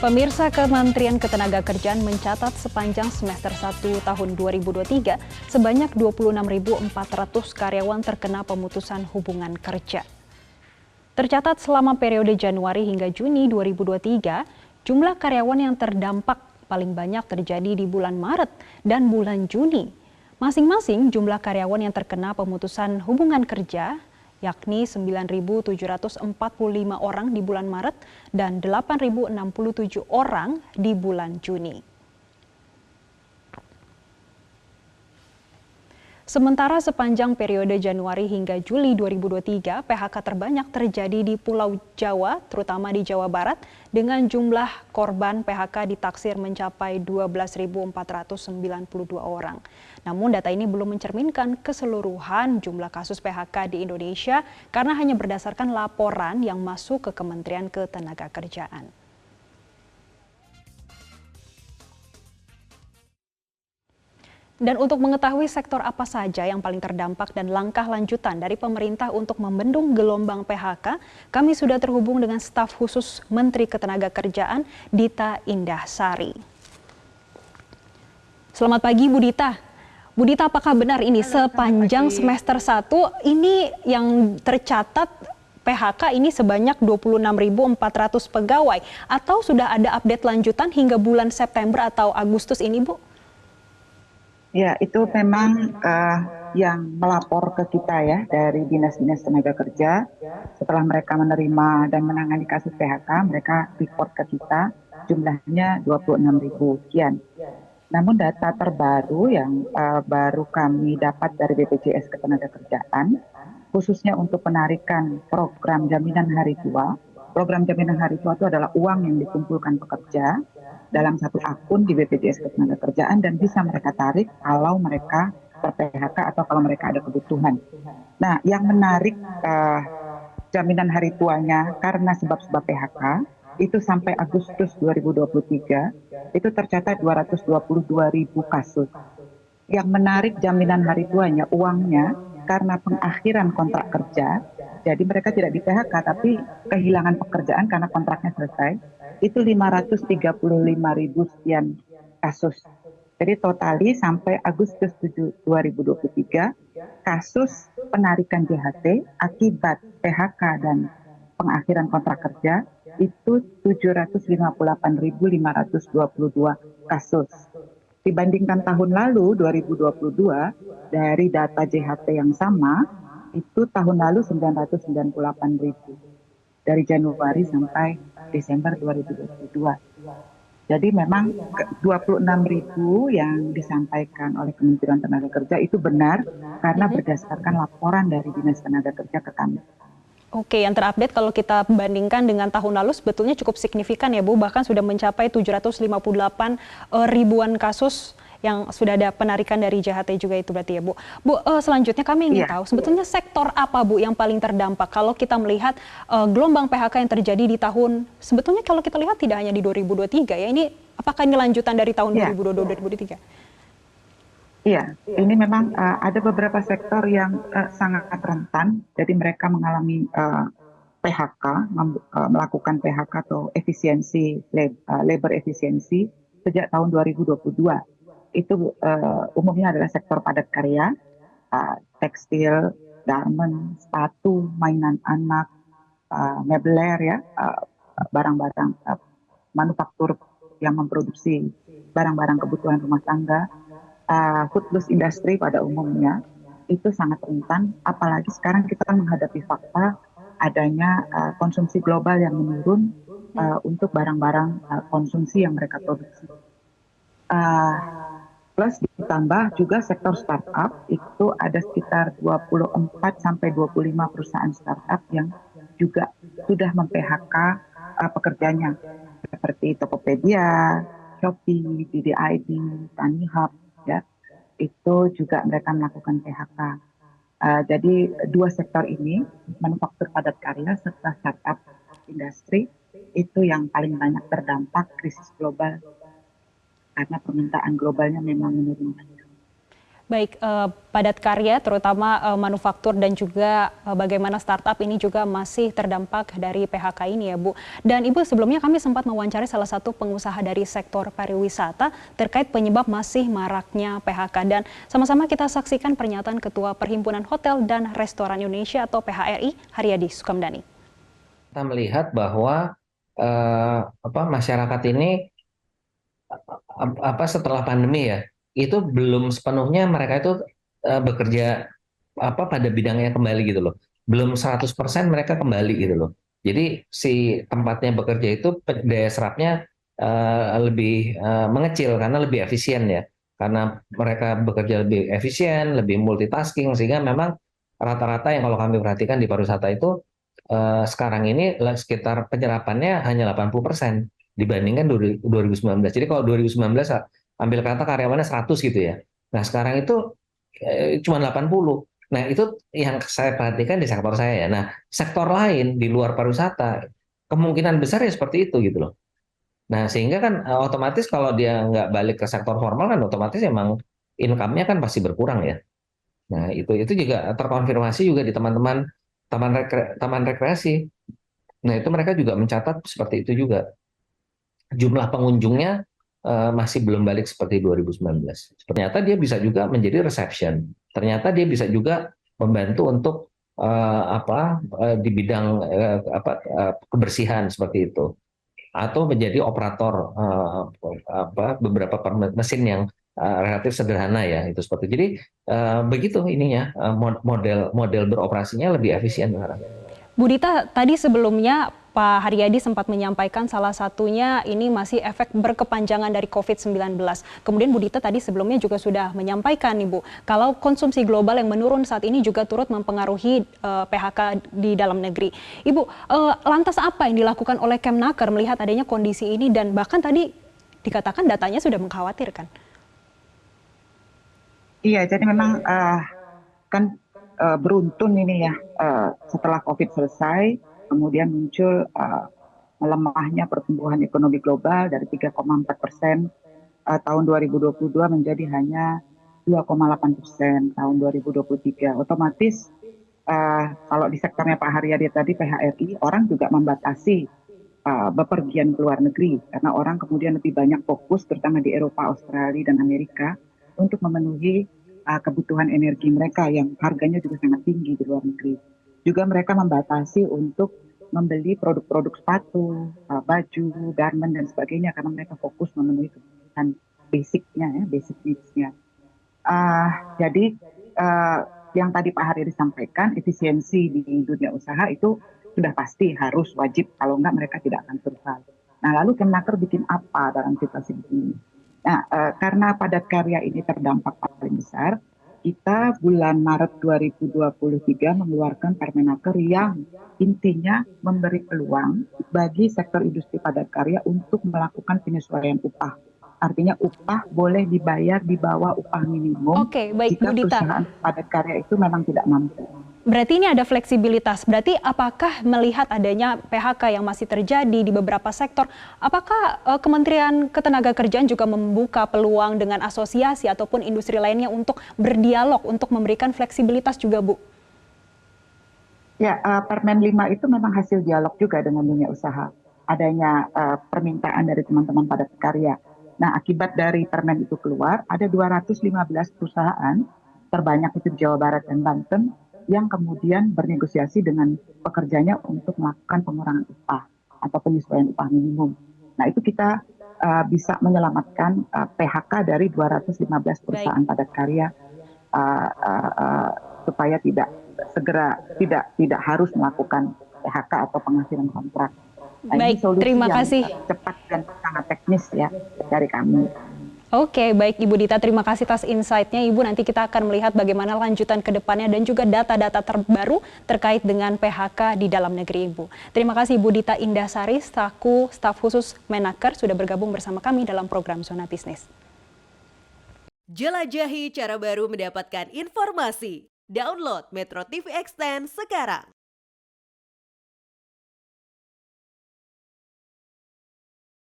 Pemirsa, Kementerian Ketenagakerjaan mencatat sepanjang semester 1 tahun 2023 sebanyak 26.400 karyawan terkena pemutusan hubungan kerja. Tercatat selama periode Januari hingga Juni 2023, jumlah karyawan yang terdampak paling banyak terjadi di bulan Maret dan bulan Juni. Masing-masing jumlah karyawan yang terkena pemutusan hubungan kerja yakni 9.745 orang di bulan Maret dan 8.067 orang di bulan Juni. Sementara sepanjang periode Januari hingga Juli 2023, PHK terbanyak terjadi di Pulau Jawa, terutama di Jawa Barat, dengan jumlah korban PHK ditaksir mencapai 12.492 orang. Namun data ini belum mencerminkan keseluruhan jumlah kasus PHK di Indonesia karena hanya berdasarkan laporan yang masuk ke Kementerian Ketenagakerjaan. Dan untuk mengetahui sektor apa saja yang paling terdampak dan langkah lanjutan dari pemerintah untuk membendung gelombang PHK, kami sudah terhubung dengan staf khusus Menteri Ketenagakerjaan, Dita Indahsari. Selamat pagi, Bu Dita. Bu Dita, apakah benar ini sepanjang semester 1 ini yang tercatat PHK ini sebanyak 26.400 pegawai atau sudah ada update lanjutan hingga bulan September atau Agustus ini, Bu? Ya, itu memang yang melapor ke kita ya dari Dinas-Dinas Tenaga Kerja. Setelah mereka menerima dan menangani kasus PHK, mereka report ke kita jumlahnya 26.000 sekian. Namun data terbaru yang baru kami dapat dari BPJS Ketenagakerjaan, khususnya untuk penarikan program jaminan hari tua. Program jaminan hari tua itu adalah uang yang dikumpulkan pekerja dalam satu akun di BPJS Ketenagakerjaan dan bisa mereka tarik kalau mereka ter-PHK atau kalau mereka ada kebutuhan. Nah, yang menarik jaminan hari tuanya karena sebab-sebab PHK itu sampai Agustus 2023 itu tercatat 222.000 kasus. Yang menarik jaminan hari tuanya uangnya karena pengakhiran kontrak kerja, jadi mereka tidak di PHK tapi kehilangan pekerjaan karena kontraknya selesai, itu 535.000 sekian kasus. Jadi totali sampai Agustus 2023, kasus penarikan JHT akibat PHK dan pengakhiran kontrak kerja itu 758.522 kasus. Dibandingkan tahun lalu 2022 dari data JHT yang sama itu tahun lalu 998.000 dari Januari sampai Desember 2022. Jadi memang 26.000 yang disampaikan oleh Kementerian Tenaga Kerja itu benar karena berdasarkan laporan dari Dinas Tenaga Kerja ke kami. Oke, yang terupdate kalau kita bandingkan dengan tahun lalu sebetulnya cukup signifikan ya Bu, bahkan sudah mencapai 758 ribuan kasus yang sudah ada penarikan dari JHT juga itu berarti ya Bu. Bu, selanjutnya kami ingin tahu sebetulnya sektor apa Bu yang paling terdampak kalau kita melihat gelombang PHK yang terjadi di tahun, sebetulnya kalau kita lihat tidak hanya di 2023 ya, ini apakah ini lanjutan dari tahun 2022-2023? Iya, ini memang ada beberapa sektor yang sangat rentan, jadi mereka mengalami PHK, melakukan PHK atau efisiensi, labor efisiensi sejak tahun 2022. Itu umumnya adalah sektor padat karya, tekstil, garment, sepatu, mainan anak, meubiler ya, barang-barang manufaktur yang memproduksi barang-barang kebutuhan rumah tangga. Foodless industry pada umumnya itu sangat rentan, apalagi sekarang kita menghadapi fakta adanya konsumsi global yang menurun untuk barang-barang konsumsi yang mereka produksi. Plus ditambah juga sektor startup itu ada sekitar 24 sampai 25 perusahaan startup yang juga sudah mem-PHK pekerjanya seperti Tokopedia, Shopee, DDID, Tanihub. Ya, itu juga mereka melakukan PHK. Jadi dua sektor ini, manufaktur padat karya serta startup industri, itu yang paling banyak terdampak krisis global karena permintaan globalnya memang menurun. Baik, padat karya terutama manufaktur dan juga bagaimana startup ini juga masih terdampak dari PHK ini ya Bu. Dan Ibu, sebelumnya kami sempat mewawancari salah satu pengusaha dari sektor pariwisata terkait penyebab masih maraknya PHK. Dan sama-sama kita saksikan pernyataan Ketua Perhimpunan Hotel dan Restoran Indonesia atau PHRI, Haryadi Sukamdhani. Kita melihat bahwa masyarakat ini setelah pandemi ya, itu belum sepenuhnya mereka itu bekerja pada bidangnya kembali gitu loh. Belum 100% mereka kembali gitu loh. Jadi si tempatnya bekerja itu daya serapnya lebih mengecil karena lebih efisien ya. Karena mereka bekerja lebih efisien, lebih multitasking, sehingga memang rata-rata yang kalau kami perhatikan di pariwisata itu sekarang ini sekitar penyerapannya hanya 80% dibandingkan 2019. Jadi kalau 2019 ambil kata karyawannya 100 gitu ya. Nah sekarang itu cuma 80. Nah itu yang saya perhatikan di sektor saya ya. Nah sektor lain di luar pariwisata kemungkinan besar ya seperti itu gitu loh. Nah sehingga kan otomatis kalau dia nggak balik ke sektor formal kan otomatis emang income-nya kan pasti berkurang ya. Nah itu juga terkonfirmasi juga di teman-teman taman rekreasi. Nah itu mereka juga mencatat seperti itu juga. Jumlah pengunjungnya masih belum balik seperti 2019. Ternyata dia bisa juga menjadi reception. Ternyata dia bisa juga membantu untuk di bidang kebersihan seperti itu, atau menjadi operator beberapa mesin yang relatif sederhana ya itu seperti. Jadi begitu ininya model beroperasinya lebih efisien sekarang. Bu Dita, tadi sebelumnya Pak Haryadi sempat menyampaikan salah satunya ini masih efek berkepanjangan dari COVID-19. Kemudian Bu Dita tadi sebelumnya juga sudah menyampaikan nih Bu, kalau konsumsi global yang menurun saat ini juga turut mempengaruhi PHK di dalam negeri. Ibu, lantas apa yang dilakukan oleh Kemnaker melihat adanya kondisi ini dan bahkan tadi dikatakan datanya sudah mengkhawatirkan? Iya, jadi memang kan beruntun ini ya, setelah COVID selesai, kemudian muncul melemahnya pertumbuhan ekonomi global dari 3,4% tahun 2022 menjadi hanya 2,8% tahun 2023. Otomatis kalau di sektornya Pak Haryadi tadi PHRI, orang juga membatasi bepergian ke luar negeri karena orang kemudian lebih banyak fokus terutama di Eropa, Australia, dan Amerika untuk memenuhi kebutuhan energi mereka yang harganya juga sangat tinggi di luar negeri. Juga mereka membatasi untuk membeli produk-produk sepatu, baju, garment, dan sebagainya karena mereka fokus memenuhi kebutuhan basicnya, ya, basic needs-nya. Jadi yang tadi Pak Haryadi sampaikan, efisiensi di dunia usaha itu sudah pasti harus wajib, kalau enggak mereka tidak akan survive. Nah lalu Kemnaker bikin apa dalam situasi ini? Nah, karena padat karya ini terdampak paling besar, kita bulan Maret 2023 mengeluarkan Permenaker yang intinya memberi peluang bagi sektor industri padat karya untuk melakukan penyesuaian upah. Artinya upah boleh dibayar di bawah upah minimum jika perusahaan padat karya itu memang tidak mampu. Berarti ini ada fleksibilitas. Berarti apakah melihat adanya PHK yang masih terjadi di beberapa sektor, apakah Kementerian Ketenagakerjaan juga membuka peluang dengan asosiasi ataupun industri lainnya untuk berdialog, untuk memberikan fleksibilitas juga, Bu? Ya, Permen 5 itu memang hasil dialog juga dengan dunia usaha. Adanya permintaan dari teman-teman padat karya. Nah, akibat dari Permen itu keluar, ada 215 perusahaan, terbanyak itu di Jawa Barat dan Banten, yang kemudian bernegosiasi dengan pekerjanya untuk melakukan pengurangan upah atau penyesuaian upah minimum. Nah itu kita bisa menyelamatkan PHK dari 215 perusahaan padat karya supaya tidak harus melakukan PHK atau penghasilan kontrak. Nah, baik, ini solusi terima yang kasih. Cepat dan sangat teknis ya dari kami. Oke, baik Ibu Dita, terima kasih atas insight-nya. Ibu, nanti kita akan melihat bagaimana lanjutan ke depannya dan juga data-data terbaru terkait dengan PHK di dalam negeri Ibu. Terima kasih Ibu Dita Indasari, staf khusus Menaker, sudah bergabung bersama kami dalam program Zona Bisnis. Jelajahi cara baru mendapatkan informasi. Download Metro TV Extend sekarang.